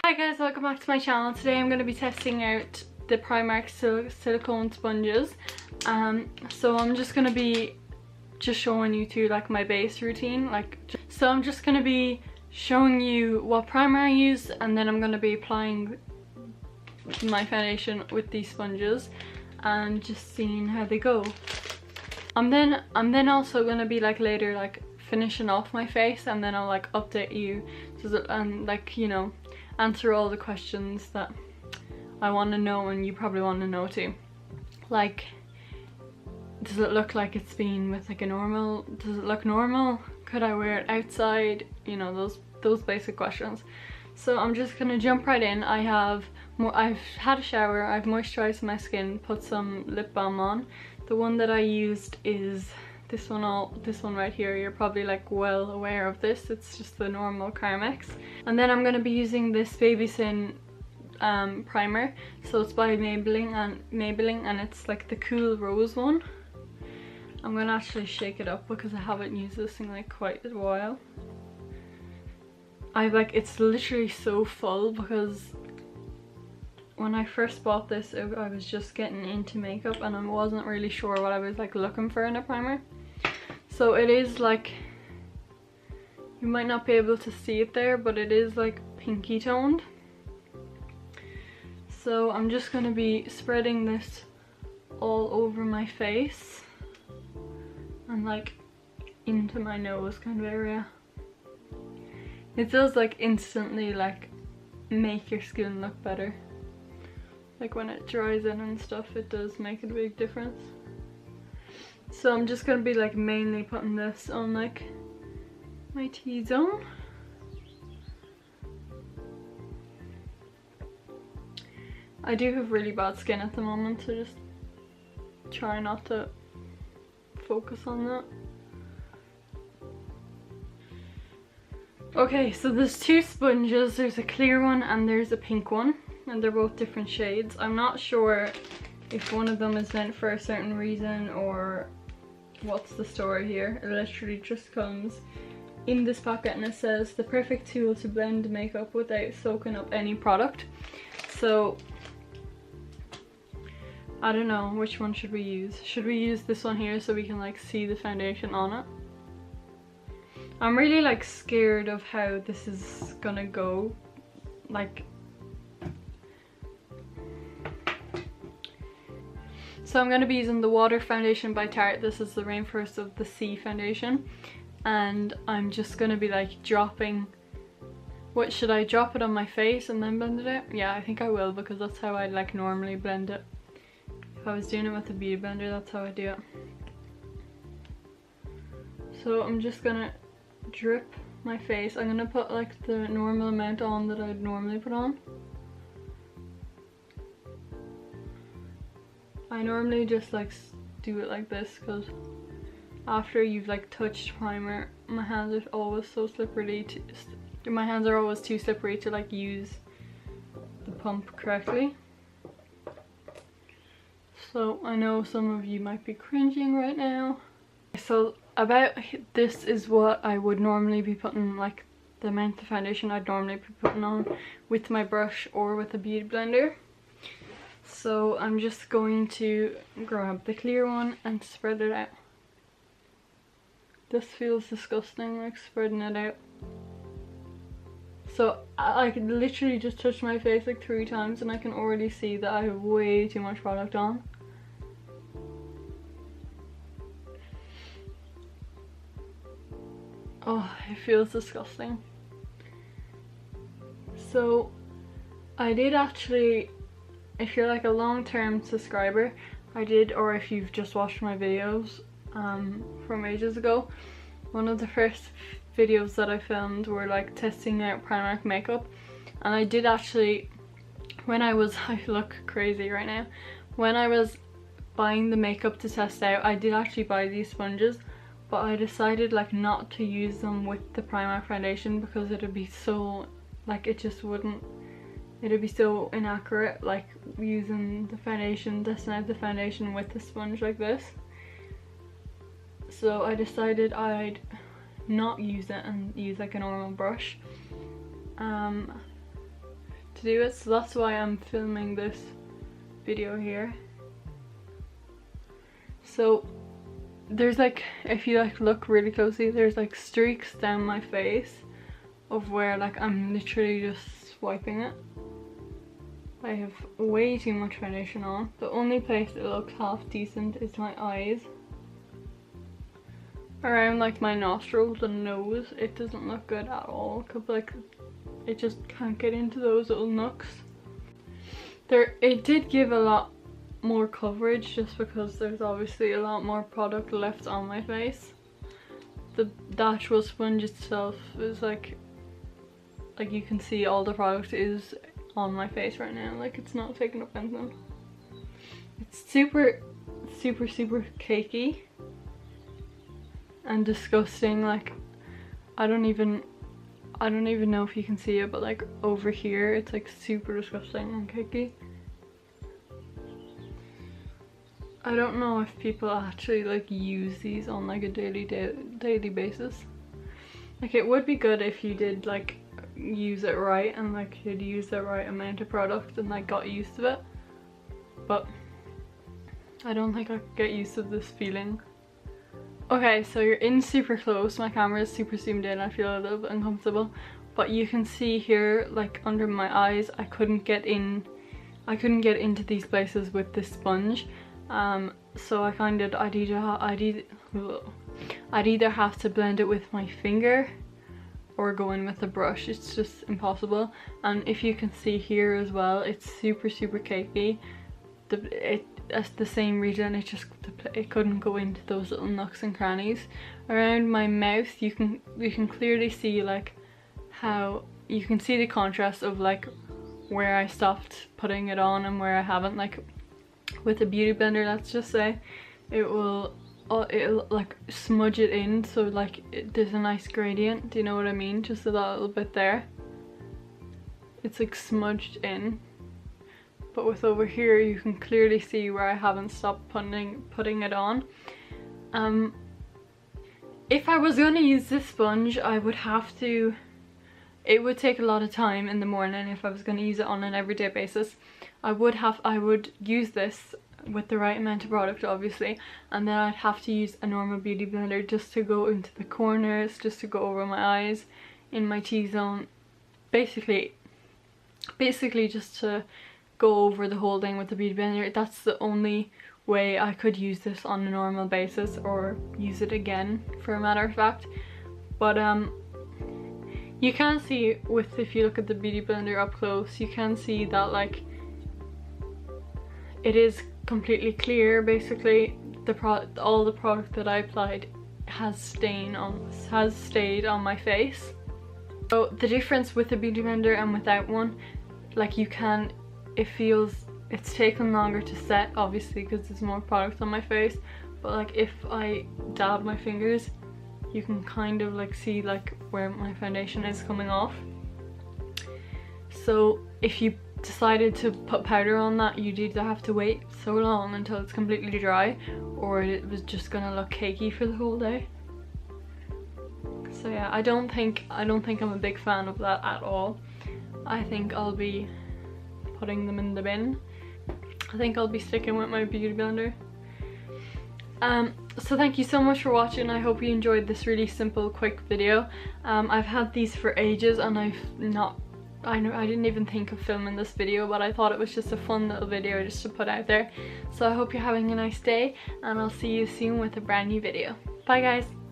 Hi guys, welcome back to my channel. Today I'm going to be testing out the Primark silicone sponges. So I'm just going to be showing you two like my base routine. So I'm just going to be showing you what primer I use, and then I'm going to be applying my foundation with these sponges and just seeing how they go. I'm then also going to be like later like finishing off my face, and then I'll like update you and like, you know, answer all the questions that I want to know and you probably want to know too. Like, does it look like it's been with like a normal, does it look normal, could I wear it outside, you know, those basic questions. So I'm just gonna jump right in. I've had a shower, I've moisturized my skin, put some lip balm on. The one that I used is this one right here. You're probably like well aware of this. It's just the normal Carmex. And then I'm going to be using this Baby Sin primer. So it's by Maybelline and it's like the Cool Rose one. I'm going to actually shake it up because I haven't used this in like quite a while. It's literally so full because when I first bought this I was just getting into makeup and I wasn't really sure what I was like looking for in a primer. So it is like, you might not be able to see it there, but it is like pinky toned. So I'm just going to be spreading this all over my face and like into my nose kind of area. It does like instantly like make your skin look better. Like when it dries in and stuff, it does make a big difference. So I'm just going to be like mainly putting this on like my T-zone. I do have really bad skin at the moment, so just try not to focus on that. Okay, so there's two sponges. There's a clear one and there's a pink one, and they're both different shades. I'm not sure if one of them is meant for a certain reason or what's the story here. It literally just comes in this packet and it says the perfect tool to blend makeup without soaking up any product. So I don't know, which one should we use? Should we use this one here so we can like see the foundation on it? I'm really like scared of how this is gonna go. Like, so I'm going to be using the Water Foundation by Tarte. This is the Rainforest of the Sea foundation. And I'm just going to be like dropping... What, should I drop it on my face and then blend it out? Yeah, I think I will, because that's how I like normally blend it. If I was doing it with a beauty blender, that's how I do it. So I'm just going to drip my face. I'm going to put like the normal amount on that I'd normally put on. I normally just like do it like this because after you've like touched primer, my hands are always so slippery my hands are always too slippery to like use the pump correctly. So I know some of you might be cringing right now. So about this is what I would normally be putting, like the amount of foundation I'd normally be putting on with my brush or with a beauty blender. So I'm just going to grab the clear one and spread it out. This feels disgusting, like spreading it out. So I could literally just touch my face like 3 times and I can already see that I have way too much product on. Oh, it feels disgusting. So I did actually, if you're like a long-term subscriber, or if you've just watched my videos from ages ago, one of the first videos that I filmed were like testing out Primark makeup. And I did actually, I look crazy right now, when I was buying the makeup to test out, I did actually buy these sponges, but I decided like not to use them with the Primark foundation because it'd be so, like it just wouldn't, it'd be so inaccurate, like using the foundation, testing out the foundation with the sponge like this. So I decided I'd not use it and use like a normal brush. do it, so that's why I'm filming this video here. So there's like, if you like look really closely, there's like streaks down my face of where like I'm literally just swiping it. I have way too much foundation on. The only place that looks half decent is my eyes. Around like my nostrils and nose, it doesn't look good at all, because like it just can't get into those little nooks. It did give a lot more coverage just because there's obviously a lot more product left on my face. The actual sponge itself is like you can see all the product is on my face right now, like it's not taking up anything. It's super cakey and disgusting. Like I don't even know if you can see it, but like over here it's like super disgusting and cakey. I don't know if people actually like use these on like a daily basis. Like it would be good if you did like use it right and like you'd use the right amount of product and like got used to it, but I don't think I could get used to this feeling. Okay, so you're in super close, my camera is super zoomed in, I feel a little bit uncomfortable, but you can see here like under my eyes I couldn't get into these places with this sponge. So I'd either have to blend it with my finger or go in with a brush. It's just impossible. And if you can see here as well, it's super cakey. That's the same reason it couldn't go into those little nooks and crannies. Around my mouth you can clearly see like how you can see the contrast of like where I stopped putting it on and where I haven't. Like with a beauty blender, let's just say, it'll like smudge it in, so like there's a nice gradient, do you know what I mean? Just a little bit there, it's like smudged in. But with over here you can clearly see where I haven't stopped putting it on. If I was going to use this sponge, I would have to, it would take a lot of time in the morning if I was going to use it on an everyday basis. I would use this with the right amount of product obviously, and then I'd have to use a normal beauty blender just to go into the corners, just to go over my eyes, in my T-zone, basically just to go over the whole thing with the beauty blender. That's the only way I could use this on a normal basis, or use it again for a matter of fact. But you can see if you look at the beauty blender up close, you can see that like it is completely clear. Basically all the product that I applied has stayed on my face. So the difference with a beauty blender and without one, like it's taken longer to set obviously because there's more product on my face, but like if I dab my fingers you can kind of like see like where my foundation is coming off. So if you decided to put powder on that, you'd either have to wait so long until it's completely dry, or it was just gonna look cakey for the whole day. So yeah, I don't think I'm a big fan of that at all. I think I'll be putting them in the bin. I think I'll be sticking with my beauty blender. So thank you so much for watching. I hope you enjoyed this really simple quick video. I've had these for ages and I didn't even think of filming this video, but I thought it was just a fun little video just to put out there. So I hope you're having a nice day, and I'll see you soon with a brand new video. Bye guys!